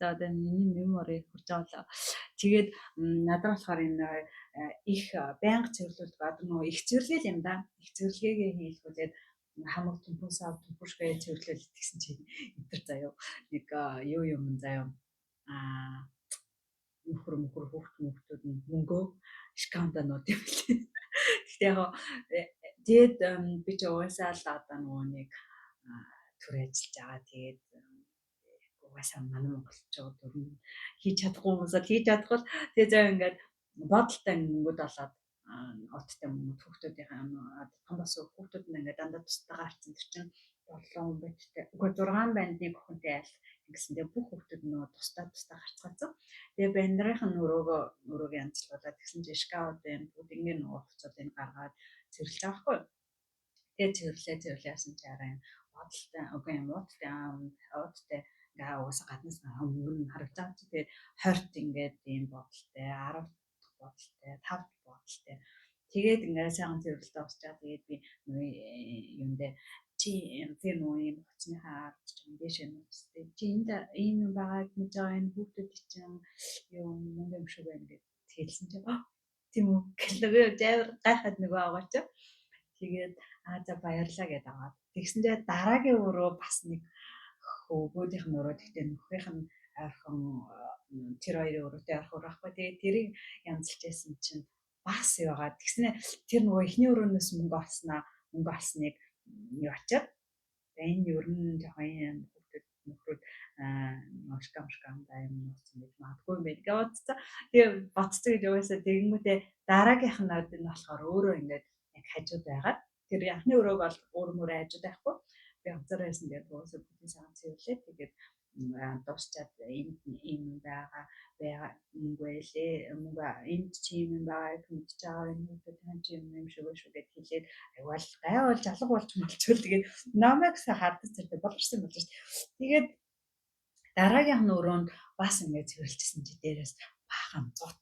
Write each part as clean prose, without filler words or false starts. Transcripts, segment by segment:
За одоо миний мемори хурж байгаа. Тэгээд надад болохоор энэ их байнга цэвэрлүүлдэг одоо нөгөө их цэвэрлэл юм да. Их цэвэрлэгээ хийлгүүлээд хамаг түнхүүсээ түнхүүшгээ цэвэрлэл гэсэн чинь энэ заяа нэг юу юм заяа нөхөр хүүхдүүд нь мөнгөө шканда нууд юм лээ. Гэхдээ яг дээд би ч угаасаа л одоо нөгөө нэг төр ажиллаж байгаа. Тэгээд угаасаа манай монголчууд дөрөв хийж чадахгүй хүмүүсээ хийж чадахгүй. Тэгээ заа ингээд бодолтой мөнгөд болоод оттой мөнгө хүүхдүүдийн том бас хүүхдүүд нь ингээд дандаа тустайгаа харцсан чинь 7 байттай. Үгүй 6 банд нэг охинтой айл гэсэн. Тэгээ бүх хүүхдүүд нь тустай харцгаацсан. Тэгээ бандных нь өрөөгөө янзлуулаад тэгсэн чинь шкаудын бүгд ингээд нөгөө хувцсуудыг гаргаад цэвэрлэж байгаа байхгүй. Тэгээ цэвэрлээсэн чи арай бодолтой үгүй юм ууттай ингээ уусаа гаднаас мөнгө нь харагдаж байгаа чи тэгээ 20 ингээд ийм бодолтой 10 бодолтой 5 бодолтой тэгээд ингээ сайхан цэвэрлэлтэй усчаа тэгээд би юм дээр чи тэр нөгөө юм хүчнийхээ ард ч юм дэше нүцтэй чи энд ийм юм байгааг мэдж байгаа энэ хүүхдүүд чинь юу мөнгө юм шиг байна гэж хэлсэн чи тийм үү гэлээ жавар гайхаад нөгөө аваа чи тэгээд за баярлаа гэдээ аваад тэгсэн чинь дараагийн өрөө бас нэг өвгүүдийнх нь өрөө тэгтээ нөхрийнх нь ойрхон тэр хоёрын өрөөтэй ойрхон байхгүй тэгээд тэрийг янзлж байсан чинь бас яваад тэгснэ тэр нөгөө ихний өрөөнөөс мөнгө олсныг юу ачаад энэ ер нь жоохон хүүхдэд нөхрүүд машкам байм нууцсан гэж магадгүй юм байна гэж бодсон. Тэгээ бодцоо гэж угаасаа тэгэнгүүтээ дараагийнх нь болохоор өөрөө ингээд яг хажууд байгаад тэр анхны өрөөг бол өөр мөрөө хажууд байхгүй. Би ганцаар байсан дээр угаасаа бүгдийн цагаан цэвэрлээ. Тэгээд дуусчаад ийм байгаа мөнгө байлээ. Мөнгө энд чи юм байгаа мэдж байгаа энэ хүүхдэд тань чи юм шүү гэд хэлээд айвал гайвал жалга болж мөлчөөл тэгээд намайг хардаж зэрэг болчихсон болж шүү. Тэгээд дараагийнх нь өрөөнд бас ингэ цэвэрлжсэн чи дээрээс баахан зут.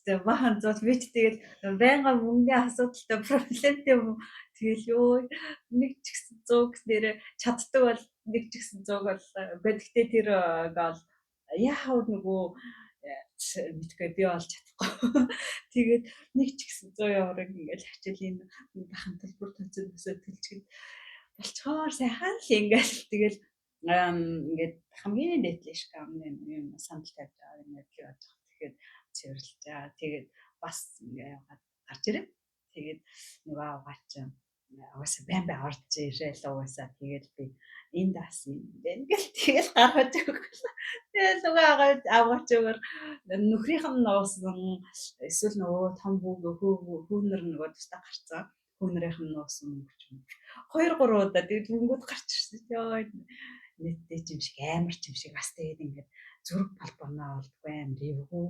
Тэ баахан зут бит тэгээд байнга мөнгөний асуудалтай проблемтэй юм. Тэгэл ёо нэг ч гэсэн 100 гэснээр чаддаг бол нэг ч гэсэн 100 бол гэхдээ тэр гол яахав нөгөө мэдгүй би олж чадахгүй. Тэгээд нэг ч гэсэн 100 еврог ингээл хачаал энэ бахан төлбөр тооцоосоо төлчихөд болцохоор сайхан л ингээл тэгэл ингээд хамгийн дээдлээ шкам юм санал тавьж байгаа юм л яаж байгаа. Тэгэхээр цэвэрлж байгаа. Тэгээд бас ингээ гарч ирээ. Тэгээд нөгөө аваач угаасаа байн орж ирээл угаасаа тэгээд би энд бас юм байна гэл тэгэл гаргаж өгөх. Тэгэл нөгөө аваач өгөр нөхрийнх нь нуусан эсвэл нөгөө том хүүнэр нөгөө тустаа гарцсан. Хүүнэрийнх нь нуусан мөнгө ч юм. 2 3 удаа тэгээд мөнгөд гарч ирсэн. Йоо нийтдээ ч юм шиг амар ч юм шиг бас тэгээд ингээд зүрх балбанаа болдгүй юм дэвгүй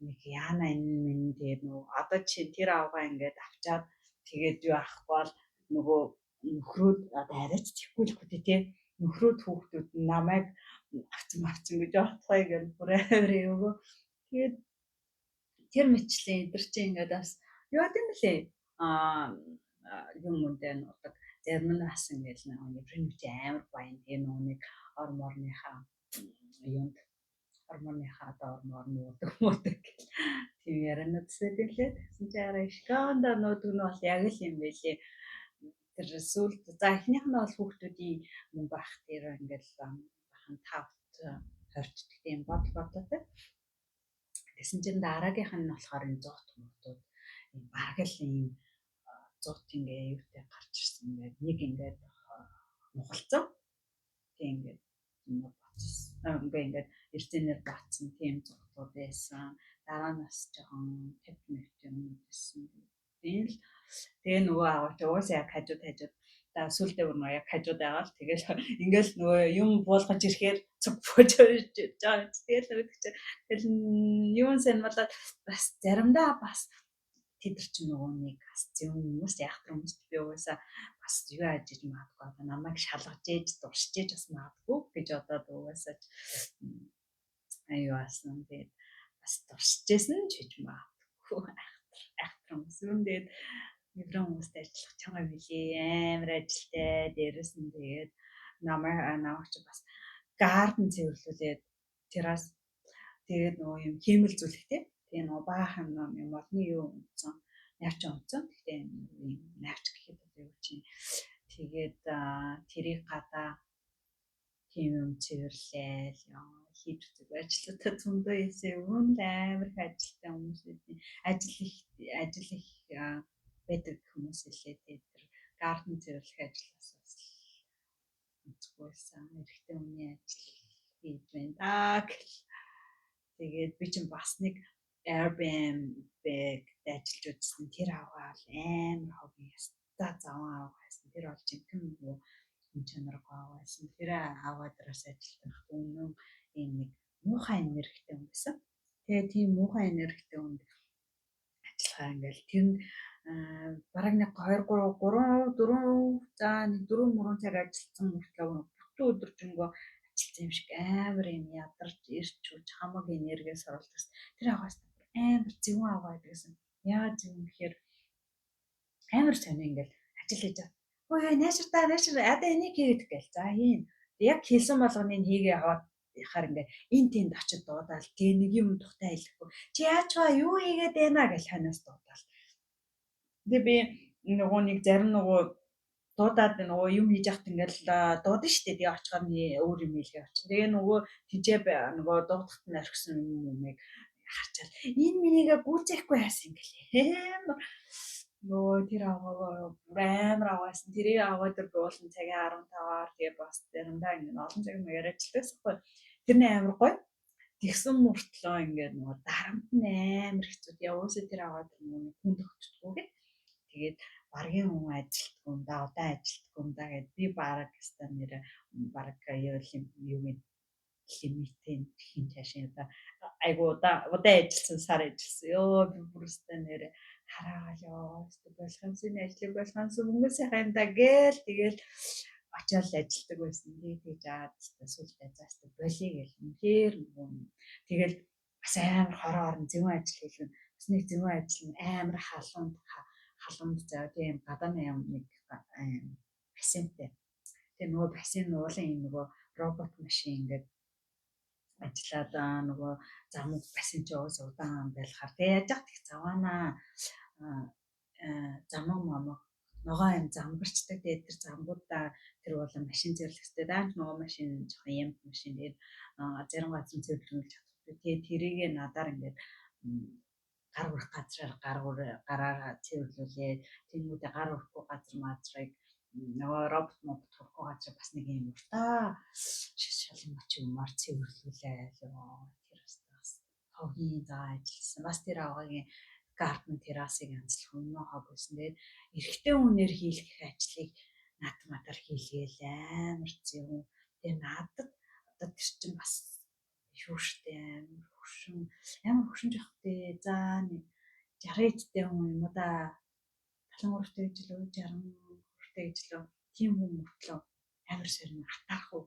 нэг яана энэ тэгээд нөгөө одоо чи тэр авгаа ингээд авчаад тэгээд юу авахгүй бол нөгөө нөхрүүд одоо арайч тэхгүүлэхгүй тий нөхрүүд хүүхдүүд намайг авцсан гэж бодохой гэж бүрээр өгөө тэгээд тэр мэтчлээ эдэр чи ингээд бас юу гэм бэлээ юм үндэ нуудаг зарим нь бас ингээд нэг примч амар баян тэгээ нөгөө нэг орморныхаа юунд орморныхаа ормор нуудаг тийм яриануд сэгэлээ тэгсэн чи арай шканда нуудаг нь бол яг л юм байлээ тэр сүлд за эхнийх нь бол хүүхдүүдийн мөнгө ах дээр ингээд бахан 5 20 тийм бодлоотой тэгсэн чинь дараагийнх нь болохоор энэ 100 хүмүүс энэ бараг л ийм 100 ингээ юутай гарч ирсэн ингээд нэг ингээд мухалцсан тийм ингээд ингээ ингээд эрдэнээр баацсан тийм зургууд байсан дараа нь бас жоохон 50 юм байсан тийм л тэгээ нөгөө аваач уусаа яг хажууд та сүлдээ бүр яг хажууд байгаа л тэгэл ингээл нөгөө юм буулгаж ирэхээр цуг бууж жаа тэгэл үүдч тэгэл юун сэн болоод бас заримдаа бас тэдэр чи нөгөө нэг асцсан хүмүүс яхах хүмүүс би угаасаа бас юу ажиж магадгүй одоо намайг шалгаж ээж дурсаж ээж бас магадгүй гэж бодоод угаасаа аюу асан тэгээд бас дурсажсэн ч гэж магадгүй айхтар хүмүүс юм тэгээд нэгэн хүмүүстэй ажиллах чанга билий амар ажилтай дээрэс нь тэгээд намайг чи бас гарден цэвэрлүүлээд террас тэгээд нөгөө юм хиймэл зүйлхтэй. Тэгээ нөгөө баахан юм олны юу унтсан, навч унтсан. Гэхдээ юм навч гэхэд одоо юу чинь тэгээд тэрийг гадаа тийм юм цэвэрлээл хийж үзэг ажлуудаа зөндөө хийсэн. Өмнө нь амар их ажилттай хүмүүс байдیں۔ Ажил их байдаг хүмүүс илээ. Тэгээд тэр гарден цэвэрлэх ажлаас бас үзгүйсэн. Эрэгтэй хүний ажил хийж байна даа гэл. Тэгээд би чинь бас нэг Airbnb-г ажиллаж үзсэн. Тэр аваад амар хобби ястаа заван авах байсан. Тэр бол жинхэнэ нөгөө хүн чанаргаа байсан. Тэр аваад дээрээс ажилтдаг өмнө ийм нэг муухай энергитэй хүн байсан. Тэгээ тийм муухай энергитэй хүнд ажиллахаар ингээл тэр нь бараг нэг 2 3 4 за нэг 4 3 цаг ажилласан мөртлөө бүтэн өдөржингөө ажилтсан юм шиг амар юм ядарч ирч хүч хамаг энергиэс оруулдаг. Тэр аваас амар зөвөн аваад гэсэн. Яа зөвөн гэхээр амар сонио ингээл ажил хийж байгаа. Ой наашир одоо энийг хийгээд гээл. За хийн. Яг хэлсэн болгоныг хийгээ аваад яхаар ингээ энэ тэнд очиж дуудаал гээ нэг юм тухтай хэлэхгүй. Чи яач ба юу хийгээд байна гэж ханаас дуудаал. Тэгээ би нөгөө нэг зарим нөгөө дуудаад нөгөө юм хийж яхад ингээл дуудана штэ. Тэгээ очихоор өөр юм хэлгээ очих. Тэгээ нөгөө тижээ нөгөө дуудахт нь орхисон юмыг харчаал. Энэ минийгээ гүйцэхгүй яасан ингээл. Амар нөгөө тэр амар аваасан. Тэрийг аваад буулан цагийн 15-аар тэгээ бас заримдаа ингээд олон цаг маягаар ажиллагдагсахгүй. Тэрний амар гоё. Тэгсэн мөртлөө ингээд нөгөө дарамт нь амар хэцүү. Яваасаа тэр аваад нөгөө хүн төгтдгүйгээ. Тэгээд баргийн хүн ажилтдаг юм да, удаан ажилтдаг юм да гэд би бараг хэвээр нэр бараг юугийн лимитийн хин цаашаа да айгу удаан ажилласан сар ажилласан. Ёо би бүрстэ нэр хараагаа ёо болохонсын ажлыг болохонс мөнгө сайхан да гээл тэгэл очиод ажилтдаг байсан. Тэгээд жаад сүлдээ заастаа болиё гэл үнээр тэгэл бас амар хороо орон зөвөн ажил хийлгэн бас нэг зөвөн ажил нь амар халуун зав тийм гадааны юм нэг бассейнтэй. Тэгээ нөгөө бассейн уулын юм нөгөө робот машин ингээд ажиллаад нөгөө замууд бассейн ч уус удаан байлахаар тэгээ яаж яах их заваанаа заман мамаг ногоо юм замгарчдаг. Тэгээд тэр замгуудаа тэр бол машин зэрлэхтэй даанч нөгөө машин жоохон юм машин дээр зарим газар зэрлүүлж чаддаг. Тэгээд тэрийг надаар ингээд гар урах гараараа цэвэрлүүлээд тэнгүүдээ гар урахгүй газар маазрыг нөгөө робот урахгүй газар бас нэг юм уртаа шал юмар цэвэрлүүлээ. Тэр бас ховгийн заа ажилласан. Бас тэр аваагийн гарден террасыг анзлах өмнө хоббисэн. Тэгээд эрэгтэй хүнээр хийх ажлыг над матар хийлгээл амар зөв. Тэгээд надад одоо тэр чинь бас юу штэ амар хөшин жохтой. За нэг 60-тэй хүн юм уу да. 73-тэй гэж л 60-тэй гэж л тийм хүн мөртлөө амар сэрнэ хатаах уу.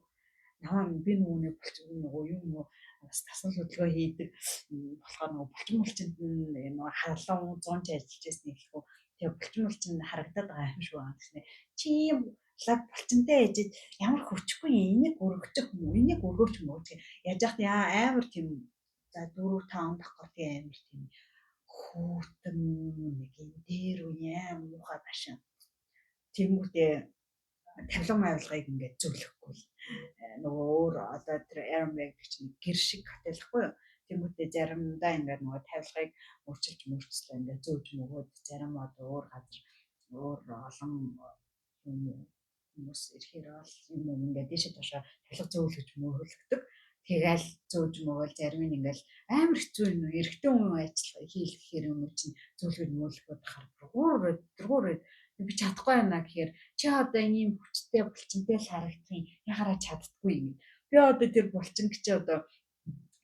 Наваа би нүуний болчих нөгөө юм бас тасал хөдөлгөөн хийдэг болохоор нөгөө булчинд нөгөө халуун 100 ч ажиллаж байсан гэхүү. Тэгээ булчин харагдаад байгаа юм шиг байна гэснэ. Чи лаг булчинтай ээжид ямар хүчгүй энийг өргөчих юм уу? Энийг өргөөч юм уу гэх яаж яах амар тийм за 4-5 давхар тийм амар тийм хүүтэн нэг юм дээр үеэм муухай машин. Тэнгүүтээ тавилан мавилгыг ингээд зөвлөхгүй. Нөгөө өөр одоо тэр Airbnb чинь гэр шиг хотелхгүй юу? Тэнгүүтээ заримдаа ингээд нөгөө тавилгыг мөрчилж ингээд зөөж нөгөөд зарим одоо өөр газар өөр олон хүмүүс ирэхээр бол юм ингээд дэшээ ташаа тавилга зөөлгөж мөрөлддөг. Тэгээл зөөж мөгөөл зарим нь ингээл амар хэцүү юм эрэгтэй хүн ажил хийхээр юм чинь зөөлгөж мөөлгөхөд харагддаг. Би чадахгүй байна гэхээр чи одоо ийм хүчтэй булчинтай л харагдахын яхаараа чаддаггүй юм. Би одоо тэр булчин гэж одоо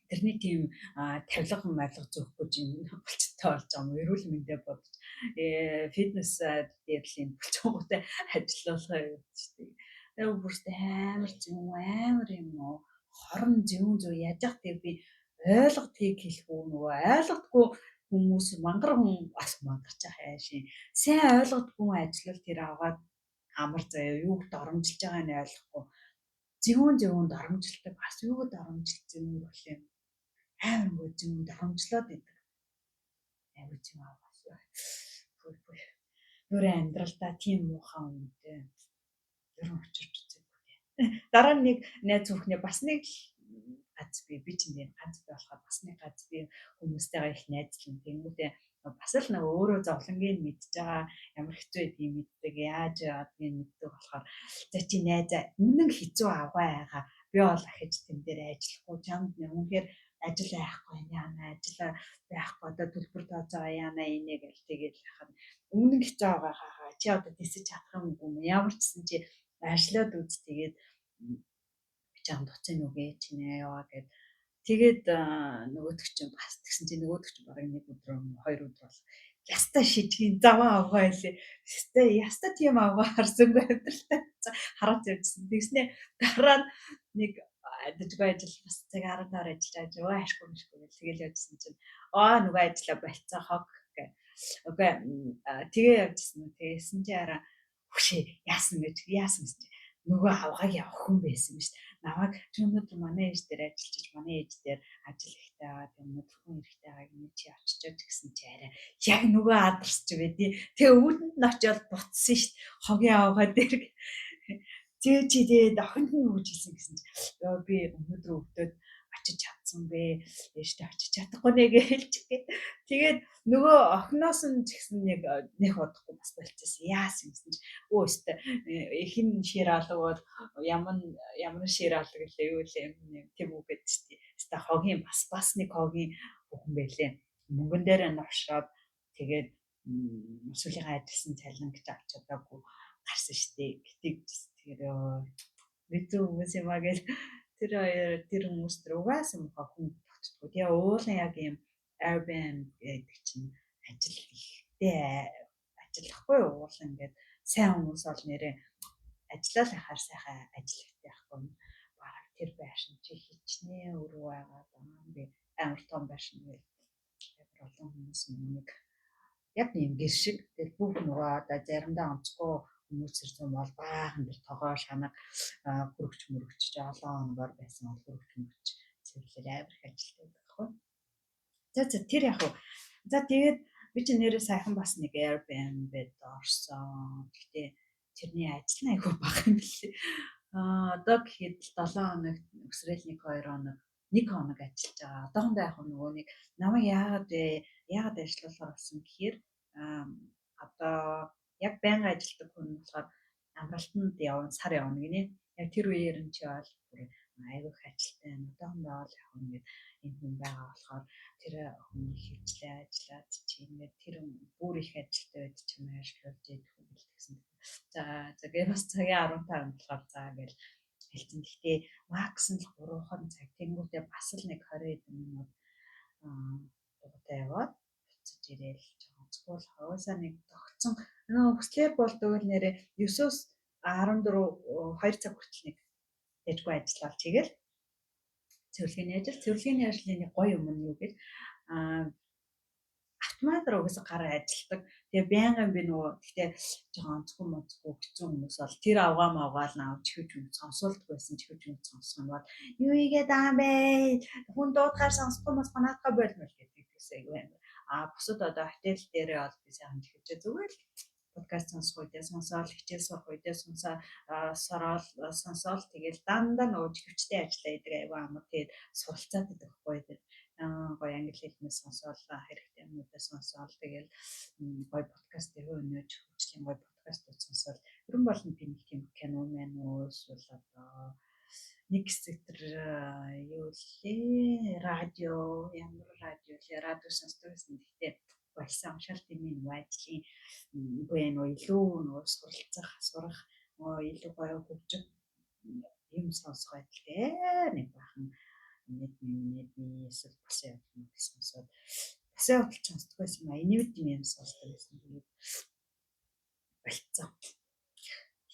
тэрний тийм тавилга мавилга зөөхгүй юм булчинтай болж байгаа юм. Эрүүл мэндэ бодож фитнес дээр л энэ булчингуудаа ажиллуулах юм шүү дээ. Тэгээ бүртээ амар зөв амар юм уу хорон зөв яаж яах вэ би ойлгодгийг хэлэхгүй нөгөө ойлгодгүй хүмүүс мангар хүн бас мангарч байгаа шин сайн ойлгодгүй ажиллал тэр аваад амар заяа юуг доромжилж байгааг нь ойлгохгүй зүүн доромжилдаг бас юу доромжилсан юм бол амар гоо зүүн доромжлоод идэг. Амар зүүн аваас. Нүрэ амьдралдаа тийм муухай үнэтэй. Ер нь очирч үзээгүй. Дараа нь нэг найз хүүхнээ бас нэг гац би ч энэ ганц би болохоор бас нэг гац би хүмүүстэйгээ их найзлан тэмүүтээ бас л нэг өөрөө зовлонгийн мэдж байгаа ямар хэцүү байдгийг мэддэг яаж яадгийг мэддэг болохоор за чи найзаа үнэн хэцүү авгаа би бол ахиж тэн дээр ажиллахгүй чамд нэг үнэхээр ажил байхгүй яана ажил байхгүй одоо төлбөр тооцоо яана инэ гэл тэгэл яхад үнэн хэцүү авгаа чи одоо тисэж чадах юм ямар ч гэсэн чи ажиллаад үз тэгээд чам дуцын үгээ чинээ яваа гэд тэгээд нөгөөдөг чинь бас тэгсэн чинь нөгөөдөг чинь бараг нэг өдөр хоёр өдөр бол яста шижгийн заваа авгаа хэлээ. Яста тийм авгаа харсангүй амьдралтай хараад явжсэн. Тэгснэ дараа нь нэг дэжгүй ажил бас цаг 10-аар ажиллаж байгаа ашгүй гэл тэгэл явжсэн чинь нөгөө ажилла болцоо хог гэх. Окей тэгээ явжсэн. Тэгсэн чи араа хөшөө яасан гэж нөгөө авгааг явах хүн байсан юм шүү дээ. Намайг чи өнөөдөр манай ээж дээр ажиллаж манай ээж дээр ажил ихтэй байгаа. Тэгээ өнөөдөр хүн хэрэгтэй байгааг нь чи очичоод гэсэн чи арай яг нөгөө адарч байдیں۔ Тэгээ өвдөнд нь очиод буцсан шүү дээ. Хогийн авгаа дээр чи тэгээд охинд нь өгч хэлсэн гэсэн чи би өнөөдөр өвдөд очиж чадсан бэ. Ээжтэй очиж чадахгүй нэ гэж хэлчихээ. Тэгээд нөгөө охиноос нь ч гэсэн нэг удахгүй бас болчихсон. Яасан гэсэн чи өөстө ихэн шир алгууд ямар шир алг гэлээ юу лээ тийм үг гэдэг чинь. Өөстө хогийн бас нэг хогийн бүхэн байлээ. Мөнгөн дээр нь авшраад тэгээд сүүлийн ажилласан цалин гэж авч чадаагүй гарсан штэ. Тэгээд мэдээ хүмүүс юм аа гэл тэр хүмүүс тэр угаасан хүн тогтдгоо. Тэгээ уулын яг юм Airbnb гэдэг чинь ажил ихтэй ажиллахгүй уулын ингээд сайн хүмүүс бол нэрээ ажиллаад байхаар сайхан ажил ихтэй байхгүй. Бараг тэр байшин чи хичнээн өрөө байгаа даа. Би амар том байшин гэл амар олон хүмүүс нэг яг юм гэр шиг тэгэл бүх нөгөө одоо заримдаа онцгой хүмүүсэр зам бол баахан дээр тогоо шанаг хөрөгч мөрөгч олон оногоор байсан бол хөрөгч мөрөгч цэвэрлэр амар их ажилтдаг байхгүй. За тэр яг уу. За тэгээд би ч нэрээ сайхан бас нэг Airbnb-д орсон. Гэхдээ тэрний ажил нь айгүй бага юм билээ. Одоо гэхэд 7 хоног өсрэл 1 2 хоног 1 хоног ажиллаж байгаа. Одоохондоо яг нөгөө нэг намайг яагаад ажиллуулахаар болсон гэхээр одоо яг байнга ажилтдаг хүн болохоор амралтанд явна сар явна гинэ. Яг тэр үеэр нь чи бол айгүй их ажилтай байна. Одоохондоо л яг ингээд энэ хүн байгаа болохоор тэр хүн хөвчлээ ажиллаад чи ингээд тэр бүр их ажилтай байж чамаа ажиллуулж идэх юм бэл гэсэн. За гээ бас цагийн 15 болохоор за гэж хэлсэн. Гэхдээ макс нь л 3 цаг тэнгүүтээ бас л нэг 20 хэдэн минут дугуйтай яваад буцаж ирээл онцгой хаваасаа нэг тогтсон хүслээр болдог л нэрээ 9-оос 14 2 цаг хүртэл нэг дэжгүй ажиллаад чигээл цэвэрлэгийн ажлын нэг гоё юм нь юу гэж автоматар угаасаа гараа ажилтдаг. Тэгээ байнгын би нөгөө гэхдээ жоохон онцгой хэцүү хүмүүс бол тэр авгаа мавгаал навч хөвж сонсуулдаг байсан хөвж сонсох юм бол юу игээд аа бэ хүн дуудахаар сонсохгүй бас манайхаа болмол гэдэг гэсэн юм. Бусад одоо хотел дээрээ бол би сайхан хэлж зүгээр л подкаст сонсох үедээ сонсоол хичээл сурах үедээ сонсоол тэгэл дандаа нөгөө хөвчтэй ажиллаа идэг аюу амар тэгээд суралцаад байдаг байхгүй гоё англи хэлнээс сонсоол хэрэгтэй юмудаа сонсоол тэгэл гоё подкаст өнөөж хөгжлийн гоё подкастууд сонсоол ерөн болон би нэг тийм кино мэн эсвэл одоо нэг хэсэгтэр юу лээ радио сонсдог гэсэн. Гэхдээ болсон шал тийм нэг ажлын үгүй нөө илүү нөө сурах нөө илүү гоё хөгжих юм сонсох байлээ нэг бахан нэг эсвэл бас явах юм сонсоод бас явах сонсдог байсан юм. Энэвд юм сонсдог байсан. Болцсон.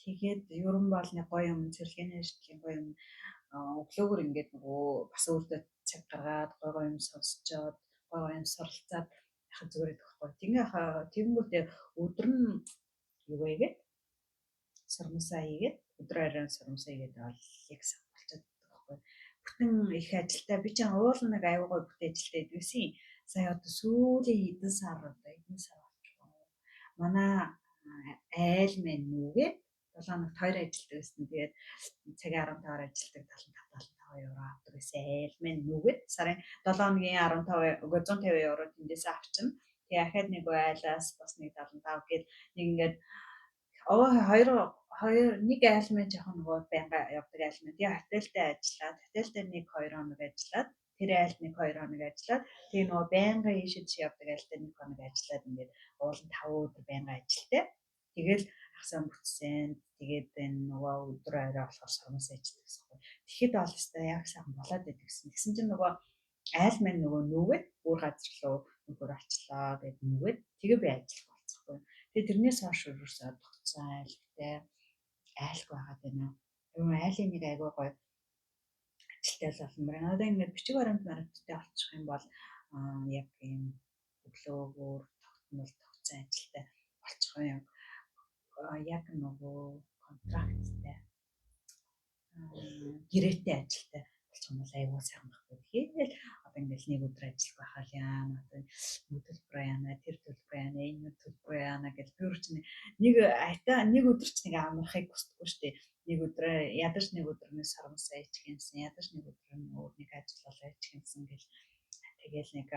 Тэгээд ерөн бол нэг гоё юм цэвэрлэгийн ажлын гоё юм өглөөгөр ингээд нөгөө бас өөртөө цаг гаргаад гоё юм сонсчоод гоё юм суралцаад яхаа зүгээр идэх байхгүй. Тэгэнгүүтээ өдөр нь юу вэ гээд сурмасаа хийгээд өдөр оройн сурамсаа игээд бол яг самбалчаад байгаа байхгүй. Бүтэн их ажилтаа би чинь уул нэг аюу гой бүтэн ажилтаа идвэсэн. Сая одоо сүүлийн хэдэн сар болчихоо. Манай айл мэн нүгээд 7 хоногт 2 ажилтдаг байсан. Тэгээд цагийн 15-аар ажилтдаг 75 евро авдаг гэсэн айл мэн нүгээд сарын 7 хоногийн 15 150 евро тэндээс авчна. Тэгээ ахаад нэг айлаас бас нэг 75 гээд нэг ингээд хоёр нэг айлмын жоохон нөгөө байнга явдаг айлмын. Тэгээ хотелтэй ажиллаад, хотелтэй 1-2 хоног ажиллаад, тэр айлд 1-2 хоног ажиллаад, тэгээ нөгөө байнга ийшээ чи явдаг айлтай 1 хоног ажиллаад ингээд уулын 5 өдөр байнга ажилтаа. Тэгэл ахсан бүтсэн. Тэгээд энэ нөгөө өдөр орой болохоор сармас ажилладаг гэсэн. Тэгэхэд бол өстой яг сайхан болоод байдаг гэсэн. Тэгсэн чинь нөгөө айл мань нөгөө нүгэд өөр газар руу нөхөр очлоо гэд нүгэд тэгээ би ажиллах болцохгүй. Тэгээ тэрнээс хойш өрөөсөө тогтсон айлтай айлгүй байгаад байна. Юу айлын нэг айгүй гоё ажилтай болмор. Одоо ингээд бичиг баримт баримттай олчих юм бол яг ийм өглөөгөр тогтсон ажилтай болчих юм. Яг нөгөө контракттай гэрээтэй ажилтай болчих юм бол айгүй сайхан байхгүй. Тэгэхээр одоо ингээд нэг өдөр ажиллах байхаа яана. Одоо төлбөр яана, тэр төлбөр яана, энэ төлбөр яана гэж би үрчнэ нэг өдөр ч нэг амархыг хүсдэггүй шүү дээ. Нэг өдөр ядаж нэг өдрөөс сармсаа ичгэнсэн, ядаж нэг өдөр нь өөр нэг ажил болоо ичгэнсэн гэл тэгэл нэг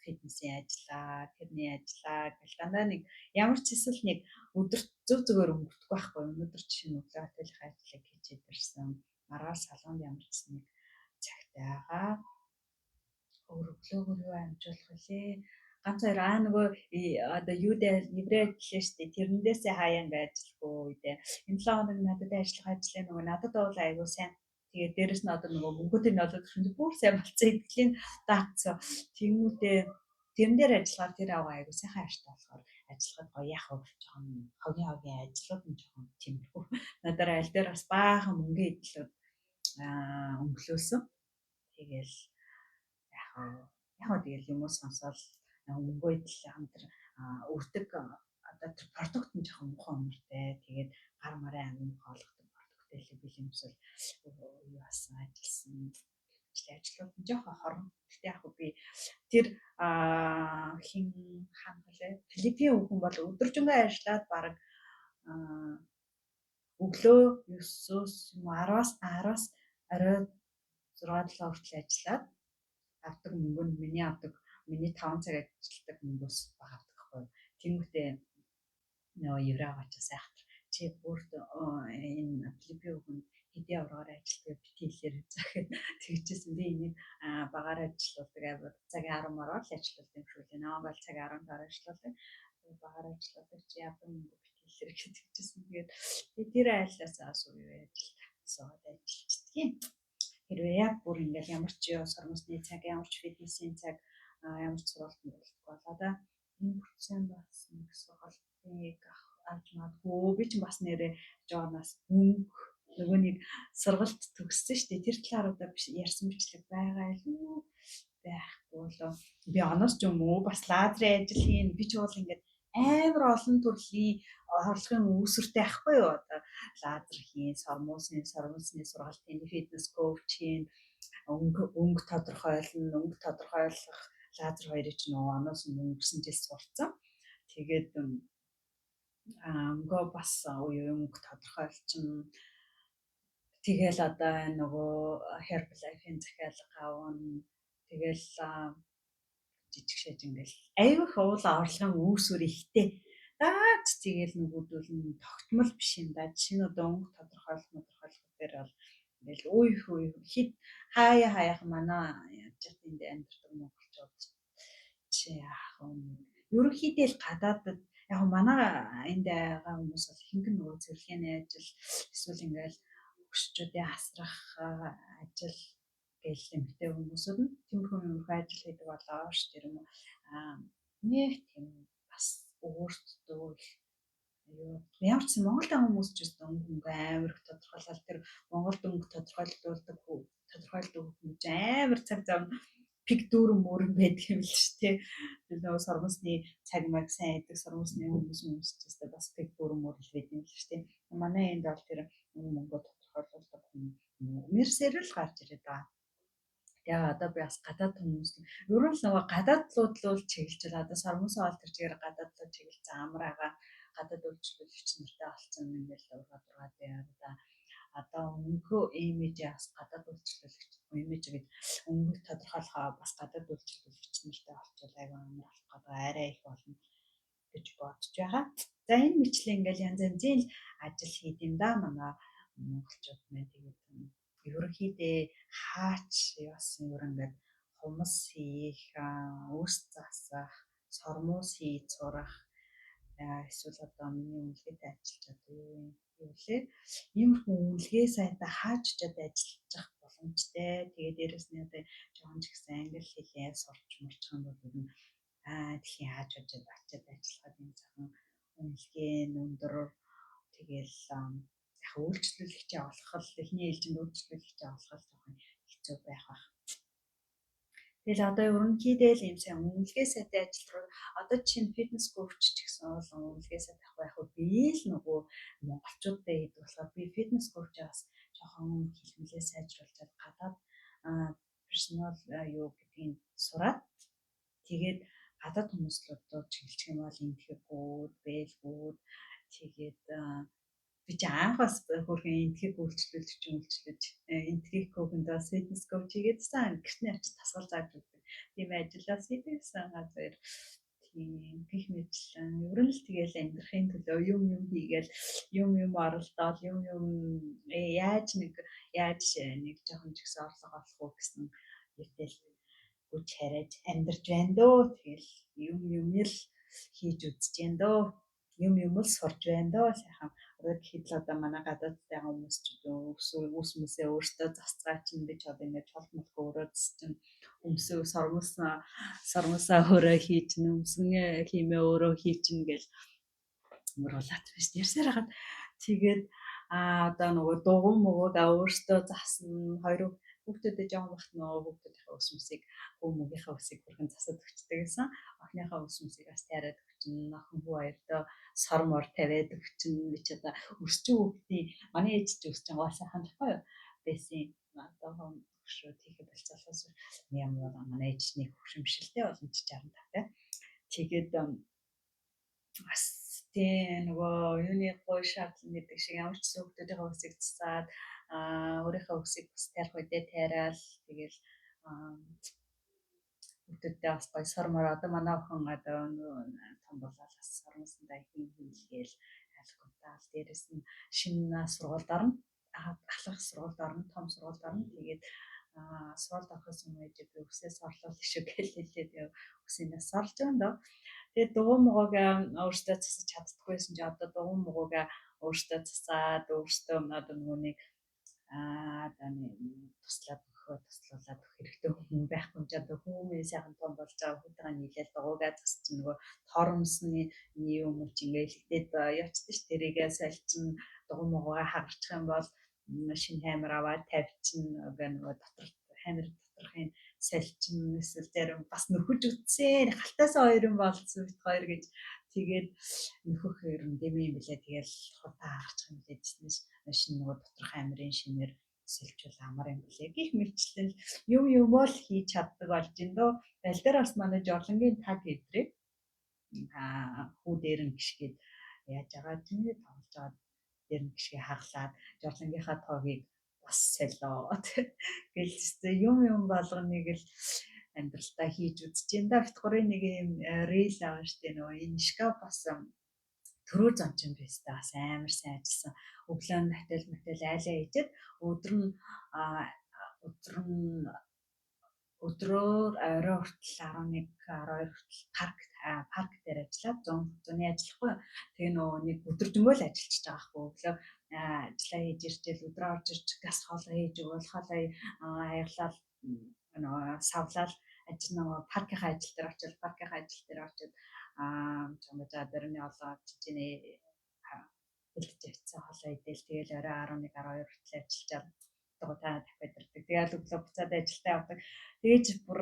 фитнесийн ажиллаа, тэрний ажиллаа гэл дандаа нэг ямар ч эсвэл нэг өдөрт зүгээр өнгөрдөг байхгүй. Өнөөдөр жишээ нь өглөө хотелын ажлыг хийгээд ирсэн. Маргааш салонд ямар ч нэг цагтай байгаа. Өглөөгөр юу амжуулах вүлээ? Ганц хоёр нөгөө одоо юу дээр еврей ажиллаа штэ тэрнээсээ хаяа ингээд ажиллахгүй үедээ энэ 7 хоног надад ажиллах ажлаа нөгөө надад бол айгүй сайн. Тэгээд дээрэс нь одоо нөгөө мөнгөтэй нь олоод өгсөн бүр сайн болцсон итгэлийн даацсан. Тэмүүтээ тэрэн дээр ажиллагаар тэр аваа айгүй сайхан аштай болохоор ажиллахад гоё яах вэ? Жохон хогийн ажлууд нь жохон тиймэрхүү. Надаараа аль дээр бас баахан мөнгө идэлүүд өнгөлөөсөн. Тэгээл яг тэгэл юм уу сонсоод мөнгөө идэл хамтар өртөг одоо тэр продукт нь жоохон муухай өмөртэй. Тэгээд гар марын амин хоолгодог продукттэй л бэлэмсэл юу басан ажилласан ажлууд нь жоохон хорон. Гэтэ яг би тэр хин хангалаа Филиппин хүн бол өдөржингөө ажиллаад баг өглөө 9-өөс 10-аас орой 6-7 хүртэл ажиллаад авдаг мөнгө нь миний 5 цаг ажилладаг мөнгөөс бага авдаг байхгүй. Тэмүүтээ нөгөө еврей очоо сайхтар чи бүрт энэ Филиппин хүн хэдийн авраар ажилладаг бити хэлээр захид тэгжсэн би энийг багаар ажилладаг аваад цагийн 10 мараар л ажилладаг юм шүү дээ. Наваа бол цагийн 15-аар ажилладаг. Багаар ажилладаг чи яадаг мөнгө бити хэлээр тэгжсэн. Тэгээд тэр айлаасаас үе ажилласаад ажиллаждгийг. Хэрвээ яг бүр ингээл ямар ч сормосны цаг, ямар ч фитнесийн цаг, ямар ч сургалтын болтгоо бол одоо энэ процент бас нэг сургалтыг авч магадгүй. Би ч бас нэрээ жоонаас нөгөө нэг сургалт төгссөн шүү дээ. Тэр талаар одоо ярьсан бичлэг байгаа илүү байхгүй болоо. Би оноос ч юм уу бас лазерын ажил хийн. Би ч бол ингээд амар олон төрлийн орлогын үүсвэртэй ахгүй юу одоо лазер хийн, сормосны сургалтын фитнес коуч хийн, өнгө тодорхойлох лазер хоёрыг ч нөгөө оноос өнгөрсөн жил сурцсан. Тэгээд өнгөө бас өнгө тодорхойлчихно. Тэгэл одоо нөгөө Herbalife-ийн захиалга авна. Тэгэл жижигшээж ингээл аюух уулаа орлогын үүсвэр ихтэй. Даач тэгэл нөгөөдөл нь тогтмол биш юм да. Жишээ нь одоо өнгө тодорхойлох дээр бол ингээл үе хит хаяах манай яаж энд амьдардаг монголчууд чи яах вэ? Ерөнхийдөө л гадаадд яг манай энд байгаа хүмүүс бол ихэнх нь нөгөө зөвлөгөөний ажил эсвэл ингээл өшчүүдийн асрах ажил гэл эмэгтэй хүмүүсүүд нь тиймэрхүү ажил хийдэг болоо ш тэр юм нэг тийм бас өөртөө юу ямар ч Монголд байгаа хүмүүс ч гэсэн өнгө амар их тодорхойлол тэр Монголд өнгө тодорхойлдог хүмүүс амар цаг зав пик дүүрэн мөрөн байдаг юм л ш тэ нөгөө сормосны цаг маяг сайн идэг сормосны хүмүүс ч гэсэн бас пик бүрмөр хэлээд юм л шүү дээ. Манай энд бол тэр Монгол тодорхойлолдог мэрсээр л гарч ирээд байгаа. Тэгээ одоо би бас гадаад хүмүүс ер нь л нөгөө гадаадлууд л чиглэж байна. Одоо сормосоо ол тэр чигээр гадаадлууд чиглэж амраагаа гадаад үйлчлүүлэгч нартай олцсон ингээл ургаад байна. Одоо өнгөө имижээ бас гадаад үйлчлүүлэгч имиж гэж өнгө тодорхойлохоо бас гадаад үйлчлүүлэгч нартай олцвол аяга амар болох гэдэг арай их болно гэж бодож байгаа. За энэ мэтлээ ингээл янз янзын ажил хийд юм да манай монголчууд маань тэгээд ерөнхийдөө хаач яасан ер ингээд хумс хийх, өөс засах, сормоос хийж сурах эсвэл одоо миний үнэлгээтэй ажиллаж одоо юу лээ иймэрхүү үнэлгээ сайтай хааж чад ажиллах боломжтой. Тэгээд дээрэс нь одоо жоохон ч гэсэн англи хэлээ сурч мурчих юм бол ер нь дэлхийн хааж очиад ажиллахад юм жоохон үнэлгээ өндөр тэгэл яг үйлчлүүлэгчээ олох л эхний ээлжинд үйлчлүүлэгчээ олох л жоохон хэцүү байх бах. Тэгэл одоо ерөнхийдөө л юм сайн үнэлгээ сайтай ажиллах одоо чинь фитнес коуч ч гэсэн бол үнэлгээ сайтай байх уу би л нөгөө монголчуудтай хэд болохоор би фитнес коучаас жоохон хэлмэлээ сайжруулчаад гадаад персонал юу гэдгийг сураад тэгээд гадаад хүмүүслүүдэд чиглэх юм бол энтгэгүүд, бэлгүүд тэгээд би ч анх бас хөрхэн энтгэг үйлчлүүлэгч энтгэх коучнд бас фитнес коуч хийгээдсэн гэртний очиж тасгал зааж өгдөг. Тийм ажиллаас хийдэгсэн газар тийм гих мэтлэн ер нь л тэгэл амьдрахын төлөө юм хийгээл юм оролдоод юм яаж нэг жоохон ч гэсэн орлого олох уу гэсэн үтэл үуч хараад амьдарч байна дөө. Тэгэл юм л хийж үзэж байна дөө. Юм л сурж байна дөө. Сайхан одоо гэхэд л одоо манай гадаадтай хүмүүс ч үс мүсээ өөртөө засцгаа чинь би ч одоо ингээд толмолго өөрөө чинь өмсөө сормосоо өөрөө хийж өмсгөө хиймээ өөрөө хийчин гэл мөрүүлээд биш ярьсаар хагаад тэгээд одоо нөгөө дугуй мөгөөдөө өөртөө засна хоёр хүүхдүүдэд жоохон бахт нөгөө хүүхдүүдийнхээ ус мүсийг хүмүүгийнхээ усыг бүрхэн засаад өгчдөг гэсэн. Охиныхаа ус мүсийг бас тайраад өгчин, охин хүү хоёртоо сормор тавиад өгчин. Би ч одоо өсчин хүүхдийн манай ээж ч өсчин гоо сайхан тохой байсан. Одоо хөшөө тийхэ болцоолоос ямар манай ээжний хөвшмшилтэй олон 65-тай. Тэгээд бас тийм нөгөө юуны гой шаардлага гэдэг шиг ямар ч хүүхдүүдийн усыг засаад өөрийнхөө усыг бас тарих үедээ тайраал тэгэл хүүхдүүдтэй бас гоё сормоор одоо манай охин одоо том болоод бас сормосондоо хийгээл алготаал дээрэс нь шинэ сургуульд орно ахлах сургуульд орно том сургуульд орно тэгээд сургуульд орохоос өмнө би үсээс орлол шүү гэж хэлээд үсээс орлож байгаа юм даа. Тэгээд дугуй могоог өөртөө засаж чаддаггүйсэн чи одоо дугуй могоог өөртөө засаад өөртөө одоо нөгөө нэг туслаад туслуулаад өгөх хэрэгтэй хүн байхгүй ч одоо хүмүүс сайхан том болж байгаа хүүтэйгээ нийлээд дугуйгаа засч нөгөө торомсны юм уу ч ингээл хитээд явцдаг ш тэрийгээ сольчин дугуй могоогоо хагарчих юм бол шинэ камер аваад тавьчин нөгөө дотор камер доторхын сольчин эсвэл зарим бас нөхөж үтсэн халтаасаа хоёр юм болсон бит хоёр гэж тэгээд нөхөх ер нь дэм юм билээ тэгэл хурдан хагарчих юм билээ гэснээр шинэ нөгөө доторх камерын шинээр сэлжүүл амар юм билээ гэх мэтчлэн юм л хийж чаддаг болж ин дөө. Аль дээр бас манай жорлонгийн таг хэвтрээ хүү дээр нь гიშгээд яаж байгаа чинь тоглож байгаа дээр нь гიშгээ хаглаад жорлонгийнхаа тоогийг бас солио гэлжтэй юм болгоныг л амьдралдаа хийж үзэж энэ да битгурын нэг юм рeel аваа штэ нөгөө энэ шкаф бас төрөө зончин байстай бас амар сайн ажилласан. Өглөө нь матэл айлаа хийжээд өдрөөр орой хүртэл 11 12 хүртэл парк дээр ажиллаад зуны ажиллахгүй. Тэгээ нөгөө нэг өдөржингөө л ажиллаж байгаа хгүй. Өглөө ажиллаа хийж ирчихэл өдрөө орж ирж газ хоолоо хийж өгөөл хоолоо аяглал нөгөө савлал нөгөө паркийнхаа ажил дээр очил чамд дөрөвний олоо чичнээ хэлж явцсан хоолоо идэл тэгэл орой 11 12 хүртэл ажиллаж дугуйтаа дахиад ирдэг. Тэгэл өглөө буцаад ажилдаа явдаг. Тэгэж бүр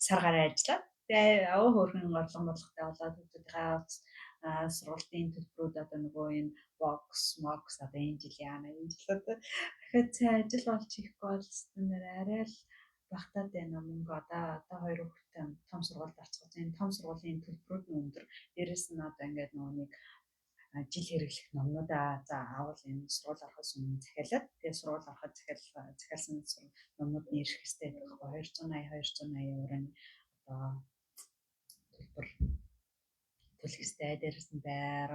сар гараа ажиллаад Тэгээ аваа хөргөн орлого болготой болоод хүүхдүүдийнхээ сургуулийн төлбөрүүд одоо нөгөө энэ бокс одоо энэ жил яана энэ жил одоо дахиад цай ажил олж хийхгүй бол нэр арай л багтаад байна мөнгө одоо хоёр хүүхэдтэй том сургуульд орцгоосон. Энэ том сургуулийн төлбөрүүд нь өндөр. Дээрээс нь одоо ингээд нөгөө нэг жил хэрэглэх номнуудаа за авал энэ сургууль орохоос өмнө захиалаад тэгээ сургууль ороход захиалсан номнууд нь ирэх хэрэгтэй байхгүй 280 евро одоо төлбөр төлөх хэрэгтэй. Дээрээс нь байр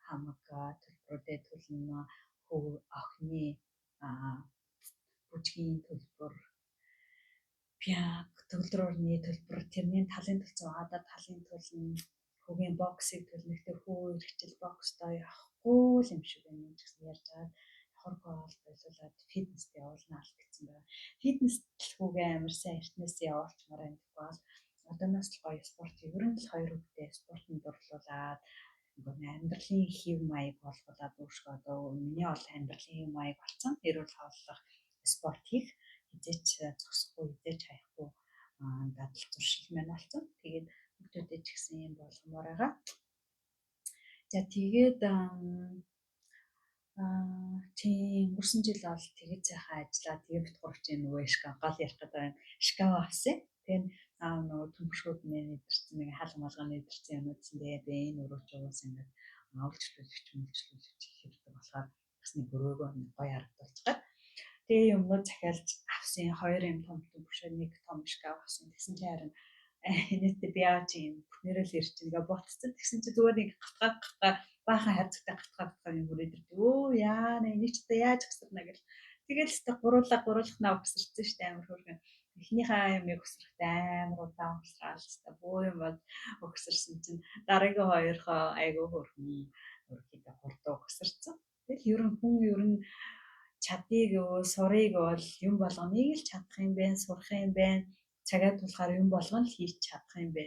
хамаг төлбөрүүдэд төлнө хүү охины бүжгийн төлбөр пиаг төлдрөөрний төлбөр тэрний талын төлцөө одоо талын төлн хүүгийн боксыг төлнөхтэй хүү эрхчил бокстой явахгүй юм шиг байна гэсэн ярьж байгаа. Хоргоо болуулаад фитнест явуулна л гэсэн байна. Фитнест хүүгээ амар сайн эртнээс явуулчмаар байна гэвэл одооноос л гоё спорт ер нь л хоёр хүүхдээ спортод дурлуулад амьдралын хэв маяг болгуулад өөрсгөө одоо миний бол амьдралын хэв маяг болсон. Эрүүл хооллох спорт хийх хизээч зогсохгүй хизээч хаяхгүй дадал зуршил маань болсон. Тэгээд хүүхдүүдэд ч гэсэн юм болгомоор байгаа. За тэгээд тийм өнгөрсөн жил бол тэгээд сайхан ажиллаа. Тэгээд бит гурвч нөгөө гол ярих гэдэг байна. Шкаф авсан. Тэгээд нөгөө төмпшгүүд нэдэрсэн нэг хаалга малгай нэдэрсэн юм үзсэн. Тэгээд энэ өрөөч уус ингээд үйлчлүүлэгч хэрэгтэй болохоор бас нэг өрөөгөө гоё харагдуулчихад. Тэгээ юмнууд захиалж авсан. Хоёр юм том төмпшөө нэг том шкаф авсан. Тэгсэн чинь харин энэтэй би яаж юм бүтнээрээ л ирж байгаа ботцсон. Тэгсэн чинь зүгээр нэг гатгаа баахан хайрцагтай гатгаа юм хүрээд ирдэг. Өө яа нэ чи та яаж өсөрнө гэл. Тэгэл өстө гуруулахнаа өсөрсөн штэ амар хөргөн. Эхнийхээ юмыг өсрөхтэй амар удаан өсрал штэ. Бөө юм бол өсөрсөн чинь дараагийн хоёрхоо айгуу хөргөн өөрхийдөө хурдан өсөрсөн. Тэгэл ер нь чадыг сурыг бол юм болгоныг л чадах юм бэ, сурах юм бэ. Цагаа тулахаар юм болгон л хийж чадах юм бэ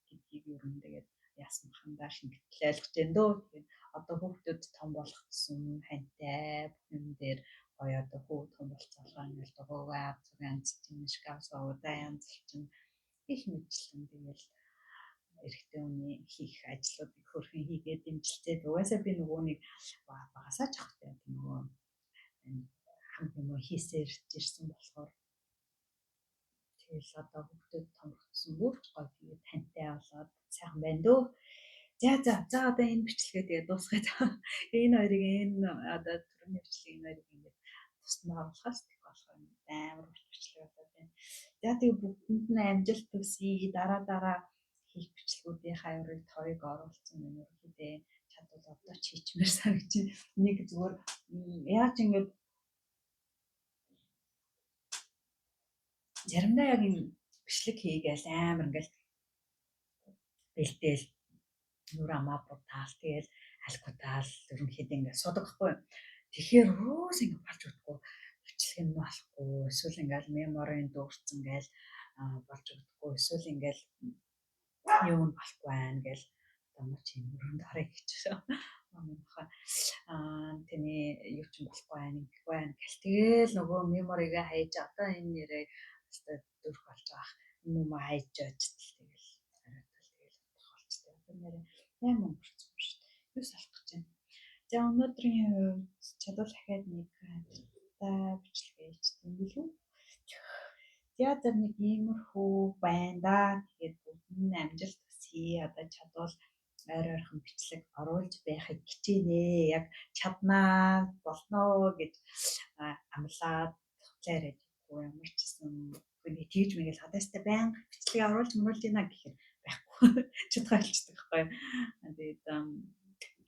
гэдгийг ер нь тэгээд яасан хандаа шингэтэл ойлгож байна дөө. Тэгээд одоо хүүхдүүд том болох тусам хантай юм дээр гоё одоо хүүхд том болцоолгоо ингээл дугуйгаа янз тийм шкаф суудаа янз чинь их мэдлэн тэгэл эрэгтэй хүний хийх ажлуудыг хөрхэн хийгээд дэмжилцээд угаасаа би нөгөө нэг багасаа ч ахтай нөгөө хамт юм хийсээр ирсэн болохоор тэгэл одоо хүүхдүүд томрогдсон бүр гоё тэгээд тантай болоод сайхан байна дөө. За одоо энэ бичлэгээ тэгээд дуусгаад энэ хоёрыг энэ одоо түрүүний бичлэг энэ хоёрыг ингээд тусмаа оруулахаас тэг болох юм амар бичлэг болоод байна. За тэгээд бүгдэнд нь амжилт төсөй дараа хийх бичлэгүүдийн хаврыг тойг оруулсан юм ерөөдөө чадвал одоо ч хийчмээр санагч нэг зүгээр яаж ингээд заримдаа яг юм бичлэг хийгээл амар ингээл бэлдээл нүр амаа бутаал тэгэл алкутаал ерөнхийдөө ингээд судагхгүй. Тэгэхээр рүүс ингээд болж өгдөг бичлэг нь болохгүй. Эсвэл ингээд меморийн дүүрсэн гээл болж өгдөг. Эсвэл ингээд юм болохгүй байна гэл одоо чи өрөөнд харыг гэж манайхаа тэний юу ч болохгүй байна ингэхгүй байна гэл тэгэл нөгөө меморигээ хайж одоо энэ нэрээ өстой дөрөх болж байгаа юм хайж очтол тэгэл хариуцвал тэгэл болчтой одоо нэрээ 8 өнгөрцөн ба шүү дээ юу салах гэж байна. За өнөөдрийн хувьд чадвал дахиад нэг бичлэгээ хийчихсэн билүү. Театр нэг иймэрхүү байна да. Тэгээд бүгд амжилт хүсье. Одоо чадвал ойрхон бичлэг оруулж байхыг хичээнэ. Яг чаднаа болноо гэж амлаад хутлаарай гэхгүй ямар ч гэсэн хүний тэгж мэгэл хадаастай байнга бичлэг оруулж байна гэхээр байхгүй. Чадхаа хэлчихдэг байхгүй. Тэгээд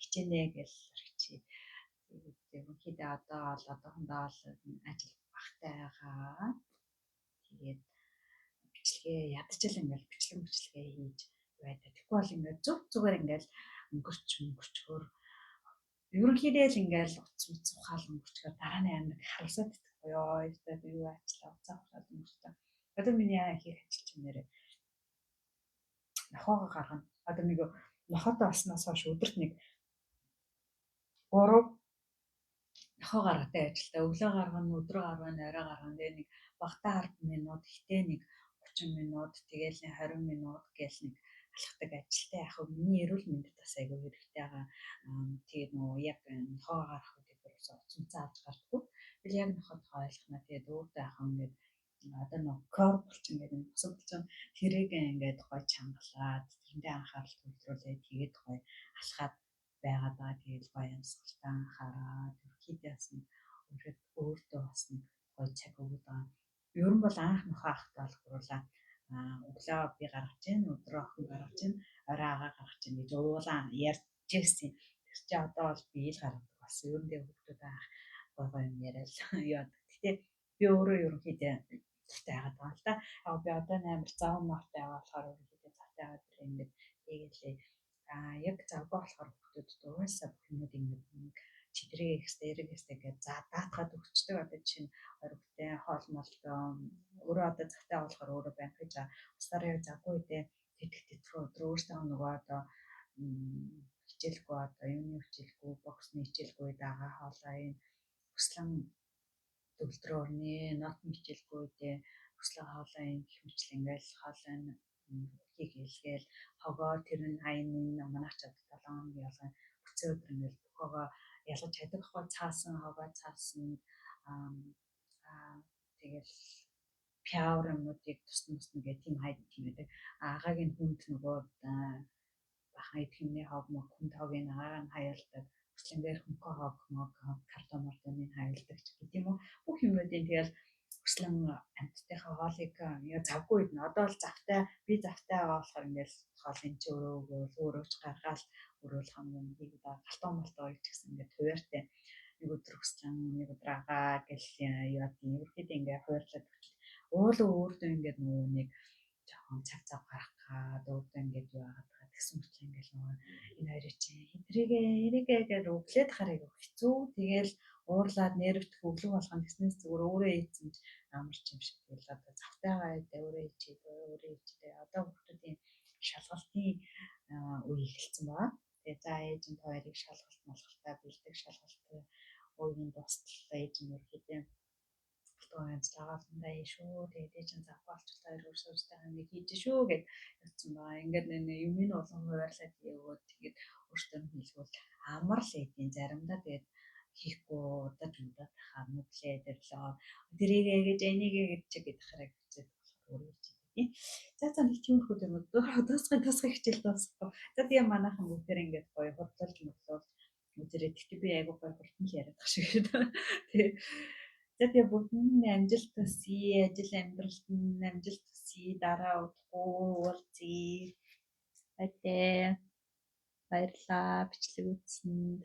хичээнэ гэж аргачих. Ерөнхийдөө одоохондоо ажил багтай байгаа. Тэгээд бичлэгээ ядчил ингээл бичлэгээ хийж байдаг. Тэгэхгүй бол ингээд зүгээр ингээл өнгөрчхөр ерөнхийдөө л ингээл утас ухаал өнгөрчхөр дараа нь амар харсаад итгэхгүй ёо. Тэгээд юу аачлаа уцаа ухаад өнгөрчтэй. Одоо миний хийх ажил чинь нэрээ нохоогоо гаргана. Одоо нэг нохотой болсноос хойш өдөрт нэг 3 нохоо гаргатай ажилтаа өглөө гаргана, өдрөө гаргана, орой гаргана. Тэгээ нэг багтаа 10 минут, ихтэй нэг 30 минут тэгээл 20 минут гээл нэг алхдаг ажилтай яг хөө миний эрүүл мэндэд бас айгүй хэрэгтэй байгаа. Тэгээд нөгөө яг нохоо гарах үед ерөөсөө уцамцаа авч гардаггүй. Тэгэл яг нохоод ойлгохноо тэгээд өөртөө яхаа ингээд одоо нөгөө корп болчих ингээд босод болчих тэрийг ингээд гой чангалаад тэрэндээ анхаарал төвлөрүүлээд тэгээд гой алхаад байгаад байгаа. Тэгээд гой амьсгалтай анхаараад ерөөхдөө бас нэг өөртөө бас нэг гой цаг өгöd байгаа. Ер нь бол анх нохоо ахтаа олгоруулаа. Өглөө би гаргаж ийн, өдрөө охин гаргаж ийн, орой агаа гаргаж ийн гэж уулаа ярьж ирсэн. Тэр чи одоо бол би л гаргадаг болсон. Ер нь хүүхдүүд анх гой гой юм яриад яадаг. Гэтэ би өөрөө ерөнхийдөө завтай байгаад байгаа л да. Яг би одоо амар зав муутай байгаа болохоор ерөнхийдөө завтай байгаад тэр ингээд тэгэлээ. Яг завгүй болохоор хүүхдүүд угаасаа бүх юмуд ингээд чидрээ ихстэй, эрэг ихстэй гэж даатгаад өгчдөг. Одоо жишээ нь оройтой хоол молдоо өөрөө одоо завтай болохоор өөрөө байх гэж устдаараа яг завгүй дээ. Тэтгэх тэтгэх өдрөө өөртөө нөгөө одоо хичээлгүй одоо юуны хичээлгүй, боксны хичээлгүй дагаа хоолоо энэ өслөн төвлөрөө өрнө, нотны хичээлгүй дээ. Өслөн хоолоо энэ гэх мэтлээ ингээл хоолоо хийг хэлгээл хогоо тэр нь хаяны манаач одоо 7 хоногийн ялгаа бүцээ өдөр ингээл бүх хогоо ялгаж чадахгүй цаасан хогоо цаасан тэгэл пяур юмнуудыг тусна гэх тийм хайд тийм байдаг. Агагийн хүнд нөгөө бахан идэхний хог мог хүнд хогийн агааг нь хаяалдаг. Өслөнгөр хөнхөө хог мог картон мартаны хаяалдаг гэх юм уу. Бүх юмнуудын тэгэл өслөн амьтдынхаа хоолыг завгүй үед нь одоо л завтай би завтай байгаа болохоор ингээл хоолын чи өөрөөч гаргаал өрөөл хамгийн хийгээд галтан малтаа гэж гэсэн ингээд хуваартай нэг өдөр өслөн нэг өдөр агаа гэл яа тийм ерөөхдөө ингээд хуваарлаад өгч уулаа өөртөө ингээд нөгөө нэг жоохон цаг цав гарах гад өөртөө ингээд юу агаад тэгсэн мэт ингээд нөгөө энэ хоёрыг чи эрийгээ гэж өглөөд харыг хэцүү тэгэл уурлаад нервт өглөө болгоно гэснээс зүгээр өөрөө ийцэн амарч юм шиг тэгэл одоо завтайгаа өөрөө ичээ одоо хүмүүсийн шалгалтын үе эхэлсэн байна. Тэгээ за ээж нь хоёрыг шалгалт малгалтаа бэлдэх шалгалтын үеийн дуустал ээж нь ерөөхдөө ганцлагаалдаа шүү. Тэгээд ээж нь завгүй болчихлоо өөрсдөө нэг хийж шүү гэд явцсан байгаа. Ингээд юм нь олон хуваарлаад яваад тэгээд өөртөө нь хэлгүүл амар л эдийн заримдаа тэгээд хийхгүй удаж хахаа нүдлээ дэрлээ. Тэрийгээ гэж энийгээ гэж гэдэг хараг хэвчээд болохоор өөрөө тийм. За нэг тиймэрхүү юм тасгай хичээл дуусахгүй. За тийм манайхан бүгдээр ингээд гоё хурдлж мөглөө үзэрэй. Тэгтээ би айгуу гоё хурдан л яриад тах шиг байна. Тэгээ за тэгээ бүгдэнд амжилт хүсье. Ажил амьдралд нь амжилт хүсье. Дараа удахгүй уулзъя. Баярлалаа бичлэг үзсэнд.